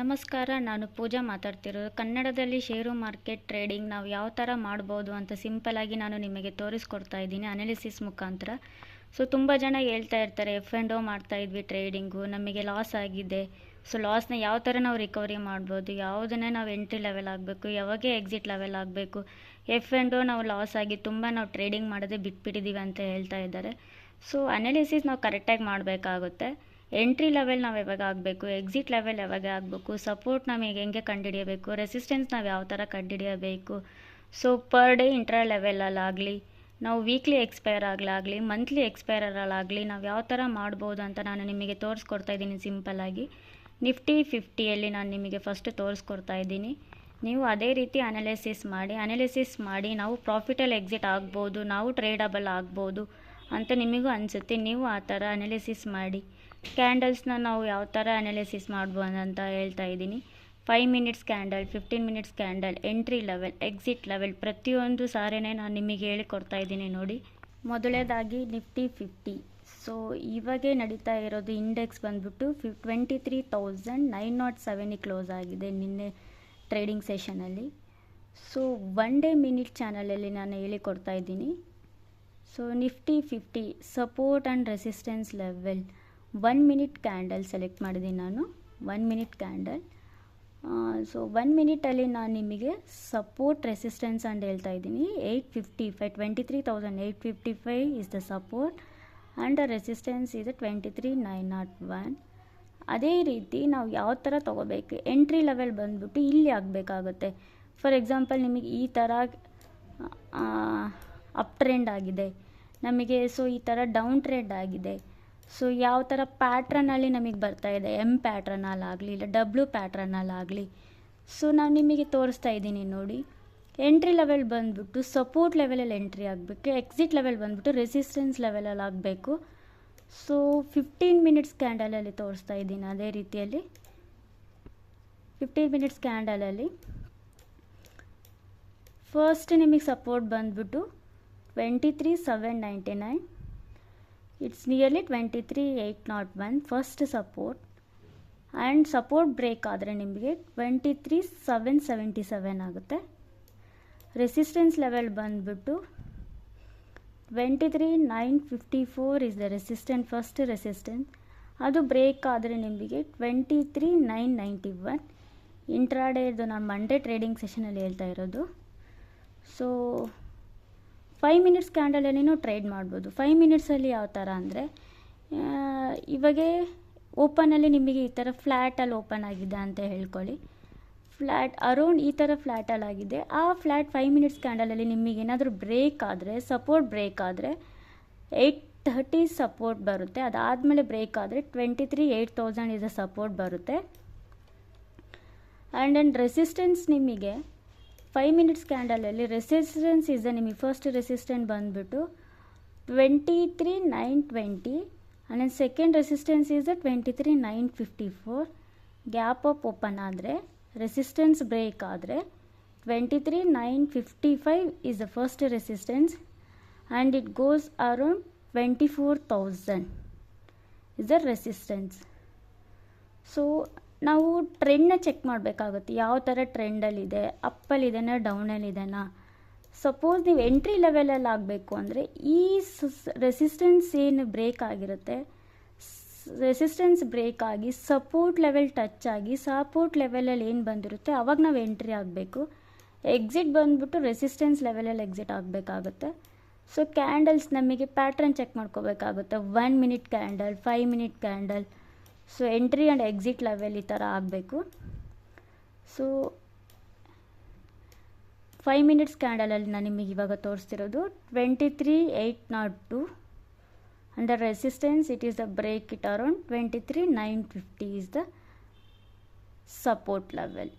ನಮಸ್ಕಾರ, ನಾನು ಪೂಜಾ ಮಾತಾಡ್ತಿರೋದು. ಕನ್ನಡದಲ್ಲಿ ಷೇರು ಮಾರ್ಕೆಟ್ ಟ್ರೇಡಿಂಗ್ ನಾವು ಯಾವ ಥರ ಮಾಡ್ಬೋದು ಅಂತ ಸಿಂಪಲಾಗಿ ನಾನು ನಿಮಗೆ ತೋರಿಸ್ಕೊಡ್ತಾ ಇದ್ದೀನಿ ಅನಾಲಿಸಿಸ್ ಮುಖಾಂತರ. ತುಂಬ ಜನ ಹೇಳ್ತಾ ಇರ್ತಾರೆ, F&O ಮಾಡ್ತಾ ಇದ್ವಿ ಟ್ರೇಡಿಂಗು, ನಮಗೆ ಲಾಸ್ ಆಗಿದೆ. ಲಾಸ್ನ ಯಾವ ಥರ ನಾವು ರಿಕವರಿ ಮಾಡ್ಬೋದು, ಯಾವುದನ್ನೇ ನಾವು ಎಂಟ್ರಿ ಲೆವೆಲ್ ಆಗಬೇಕು, ಯಾವಾಗ ಎಕ್ಸಿಟ್ ಲೆವೆಲ್ ಆಗಬೇಕು, F&O ನಾವು ಲಾಸ್ ಆಗಿ ತುಂಬ ನಾವು ಟ್ರೇಡಿಂಗ್ ಮಾಡೋದೇ ಬಿಟ್ಬಿಟ್ಟಿದ್ದೀವಿ ಅಂತ ಹೇಳ್ತಾ ಇದ್ದಾರೆ. ಅನಾಲಿಸಿಸ್ ನಾವು ಕರೆಕ್ಟಾಗಿ ಮಾಡಬೇಕಾಗುತ್ತೆ. ಎಂಟ್ರಿ ಲೆವೆಲ್ ನಾವು ಯಾವಾಗ ಆಗಬೇಕು, ಎಕ್ಸಿಟ್ ಲೆವೆಲ್ ಯಾವಾಗ ಆಗಬೇಕು, ಸಪೋರ್ಟ್ ನಮಗೆ ಹೆಂಗೆ ಕಂಡುಹಿಡಿಯಬೇಕು, ರೆಸಿಸ್ಟೆನ್ಸ್ ನಾವು ಯಾವ ಥರ ಕಂಡುಹಿಡಿಯಬೇಕು. ಪರ್ ಡೇ ಇಂಟ್ರಾ ಲೆವೆಲಲ್ಲಾಗಲಿ, ನಾವು ವೀಕ್ಲಿ ಎಕ್ಸ್ಪೈರ್ ಆಗಲಾಗಲಿ, ಮಂತ್ಲಿ ಎಕ್ಸ್ಪೈರಲ್ಲಾಗಲಿ ನಾವು ಯಾವ ಥರ ಮಾಡ್ಬೋದು ಅಂತ ನಾನು ನಿಮಗೆ ತೋರಿಸ್ಕೊಡ್ತಾ ಇದ್ದೀನಿ ಸಿಂಪಲ್ಲಾಗಿ. ನಿಫ್ಟಿ 50ಯಲ್ಲಿ ನಾನು ನಿಮಗೆ ಫಸ್ಟ್ ತೋರಿಸ್ಕೊಡ್ತಾ ಇದ್ದೀನಿ. ನೀವು ಅದೇ ರೀತಿ ಅನಾಲಿಸಿಸ್ ಮಾಡಿ ನಾವು ಪ್ರಾಫಿಟಲ್ಲಿ ಎಕ್ಸಿಟ್ ಆಗ್ಬೋದು, ನಾವು ಟ್ರೇಡಬಲ್ ಆಗ್ಬೋದು ಅಂತ ನಿಮಗೂ ಅನಿಸುತ್ತೆ. ನೀವು ಆ ಥರ ಅನಾಲಿಸಿಸ್ ಮಾಡಿ. ಕ್ಯಾಂಡಲ್ಸ್ನ ನಾವು ಯಾವ ಥರ ಅನಾಲಿಸಿಸ್ ಮಾಡ್ಬೋದು ಅಂತ ಹೇಳ್ತಾ ಇದ್ದೀನಿ. 5 minutes candle, 15 minutes candle, entry level, exit level ಪ್ರತಿಯೊಂದು ಸಾರಿನೇ ನಾನು ನಿಮಗೆ ಹೇಳಿಕೊಡ್ತಾ ಇದ್ದೀನಿ ನೋಡಿ. ಮೊದಲನೇದಾಗಿ ನಿಫ್ಟಿ 50. ಇವಾಗೇ ನಡೀತಾ ಇರೋದು ಇಂಡೆಕ್ಸ್ ಬಂದ್ಬಿಟ್ಟು 23,907 ಕ್ಲೋಸ್ ಆಗಿದೆ ನಿನ್ನೆ ಟ್ರೇಡಿಂಗ್ ಸೆಷನಲ್ಲಿ. ಒನ್ ಡೇ ಮಿನಿಟ್ ಚಾನಲಲ್ಲಿ ನಾನು ಹೇಳಿಕೊಡ್ತಾ ಇದ್ದೀನಿ. Nifty 50 support and resistance level 1 minute candle select ಮಾಡಿದ್ದೀನಿ ನಾನು. 1 ಮಿನಿಟ್ ಕ್ಯಾಂಡಲ್. 1 ಮಿನಿಟಲ್ಲಿ ನಾನು ನಿಮಗೆ ಸಪೋರ್ಟ್ ರೆಸಿಸ್ಟೆನ್ಸ್ ಅಂತ ಹೇಳ್ತಾ ಇದ್ದೀನಿ. 855, 23,855 is the support and the resistance is 23,901. ಅದೇ ರೀತಿ ನಾವು ಯಾವ ಥರ ತೊಗೋಬೇಕು, ಎಂಟ್ರಿ ಲೆವೆಲ್ ಬಂದ್ಬಿಟ್ಟು ಇಲ್ಲಿ ಆಗಬೇಕಾಗುತ್ತೆ. ಫಾರ್ ಎಕ್ಸಾಂಪಲ್ ನಿಮಗೆ ಈ ಥರ ಅಪ್ ಟ್ರೆಂಡ್ ಆಗಿದೆ ನಮಗೆ, ಈ ಥರ ಡೌನ್ ಟ್ರೆಂಡ್ ಆಗಿದೆ. ಯಾವ ಥರ ಪ್ಯಾಟ್ರನಲ್ಲಿ ನಮಗೆ ಬರ್ತಾ ಇದೆ, ಎಮ್ ಪ್ಯಾಟ್ರನಲ್ಲಾಗಲಿ ಇಲ್ಲ ಡಬ್ಲ್ಯೂ ಪ್ಯಾಟ್ರನಲ್ಲಾಗಲಿ. ನಾನು ನಿಮಗೆ ತೋರಿಸ್ತಾ ಇದ್ದೀನಿ ನೋಡಿ. ಎಂಟ್ರಿ ಲೆವೆಲ್ ಬಂದ್ಬಿಟ್ಟು ಸಪೋರ್ಟ್ ಲೆವೆಲಲ್ಲಿ ಎಂಟ್ರಿ ಆಗಬೇಕು, ಎಕ್ಸಿಟ್ ಲೆವೆಲ್ ಬಂದ್ಬಿಟ್ಟು ರೆಸಿಸ್ಟೆನ್ಸ್ ಲೆವೆಲಲ್ಲಿ ಆಗಬೇಕು. 15 ಮಿನಿಟ್ಸ್ ಕ್ಯಾಂಡಲಲ್ಲಿ ತೋರಿಸ್ತಾ ಇದ್ದೀನಿ. ಅದೇ ರೀತಿಯಲ್ಲಿ 15 ಮಿನಿಟ್ಸ್ ಕ್ಯಾಂಡಲಲ್ಲಿ ಫಸ್ಟ್ ನಿಮಗೆ ಸಪೋರ್ಟ್ ಬಂದ್ಬಿಟ್ಟು 23,799. It's nearly 23,801 first support. And support break ಆದರೆ ನಿಮಗೆ 23,777 ಆಗುತ್ತೆ. ರೆಸಿಸ್ಟೆನ್ಸ್ ಲೆವೆಲ್ ಬಂದ್ಬಿಟ್ಟು 23,954 is the resistance, first resistance. ಅದು ಬ್ರೇಕ್ ಆದರೆ ನಿಮಗೆ 23,991. ಇಂಟ್ರಾಡೇ ಇದು ನಾನು ಮಂಡೇ ಟ್ರೇಡಿಂಗ್ ಸೆಷನಲ್ಲಿ ಹೇಳ್ತಾ ಇರೋದು. 5 ಮಿನಿಟ್ಸ್ ಕ್ಯಾಂಡಲಲ್ಲಿನೂ ಟ್ರೇಡ್ ಮಾಡ್ಬೋದು. 5 ಮಿನಿಟ್ಸಲ್ಲಿ ಯಾವ ಥರ ಅಂದರೆ, ಇವಾಗೇ ಓಪನಲ್ಲಿ ನಿಮಗೆ ಈ ಥರ ಫ್ಲ್ಯಾಟಲ್ಲಿ ಓಪನ್ ಆಗಿದೆ ಅಂತ ಹೇಳ್ಕೊಳ್ಳಿ. ಫ್ಲ್ಯಾಟ್ ಅರೌಂಡ್ ಈ ಥರ ಫ್ಲ್ಯಾಟಲ್ಲಿ ಆಗಿದೆ. ಆ ಫ್ಲ್ಯಾಟ್ 5 ಮಿನಿಟ್ಸ್ ಕ್ಯಾಂಡಲಲ್ಲಿ ನಿಮಗೇನಾದರೂ ಬ್ರೇಕ್ ಆದರೆ, ಸಪೋರ್ಟ್ ಬ್ರೇಕ್ ಆದರೆ 830 ಸಪೋರ್ಟ್ ಬರುತ್ತೆ. ಅದಾದಮೇಲೆ ಬ್ರೇಕ್ ಆದರೆ 23,800 ಇಸ್ ಸಪೋರ್ಟ್ ಬರುತ್ತೆ. ಆ್ಯಂಡ್ ರೆಸಿಸ್ಟೆನ್ಸ್ ನಿಮಗೆ 5 ಮಿನಿಟ್ಸ್ ಕ್ಯಾಂಡಲಲ್ಲಿ ರೆಸಿಸ್ಟೆನ್ಸ್ ನಿಮಗೆ ಫಸ್ಟ್ ರೆಸಿಸ್ಟೆನ್ಸ್ ಬಂದುಬಿಟ್ಟು 23,920 and second resistance 23,954. Gap up open ಆದರೆ, ರೆಸಿಸ್ಟೆನ್ಸ್ ಬ್ರೇಕ್ ಆದರೆ 23,955 is the first resistance and it goes around 24,000 is the resistance. ನಾವು ಟ್ರೆಂಡ್ನ ಚೆಕ್ ಮಾಡಬೇಕಾಗುತ್ತೆ, ಯಾವ ಥರ ಟ್ರೆಂಡಲ್ಲಿದೆ, ಅಪ್ಪಲ್ಲಿದೆನಾ ಡೌನಲ್ಲಿದೆನಾ. ಸಪೋಸ್ ನೀವು ಎಂಟ್ರಿ ಲೆವೆಲಲ್ಲಿ ಆಗಬೇಕು ಅಂದರೆ ಈ ರೆಸಿಸ್ಟೆನ್ಸ್ ಏನು ಬ್ರೇಕ್ ಆಗಿರುತ್ತೆ, ರೆಸಿಸ್ಟೆನ್ಸ್ ಬ್ರೇಕ್ ಆಗಿ ಸಪೋರ್ಟ್ ಲೆವೆಲ್ ಟಚ್ ಆಗಿ ಸಪೋರ್ಟ್ ಲೆವೆಲಲ್ಲಿ ಏನು ಬಂದಿರುತ್ತೆ ಆವಾಗ ನಾವು ಎಂಟ್ರಿ ಆಗಬೇಕು. ಎಕ್ಸಿಟ್ ಬಂದುಬಿಟ್ಟು ರೆಸಿಸ್ಟೆನ್ಸ್ ಲೆವೆಲಲ್ಲಿ ಎಕ್ಸಿಟ್ ಆಗಬೇಕಾಗುತ್ತೆ. ಕ್ಯಾಂಡಲ್ಸ್ ನಮಗೆ ಪ್ಯಾಟ್ರನ್ ಚೆಕ್ ಮಾಡ್ಕೋಬೇಕಾಗುತ್ತೆ. 1 minute candle, 5 minute candle. Entry and exit level ಈ ಥರ ಆಗಬೇಕು. 5 ಮಿನಿಟ್ಸ್ ಕ್ಯಾಂಡಲಲ್ಲಿ ನಾನು ನಿಮಗೆ ಇವಾಗ ತೋರಿಸ್ತಿರೋದು 23,802 and the resistance it is the break it around 23,950 is the support level.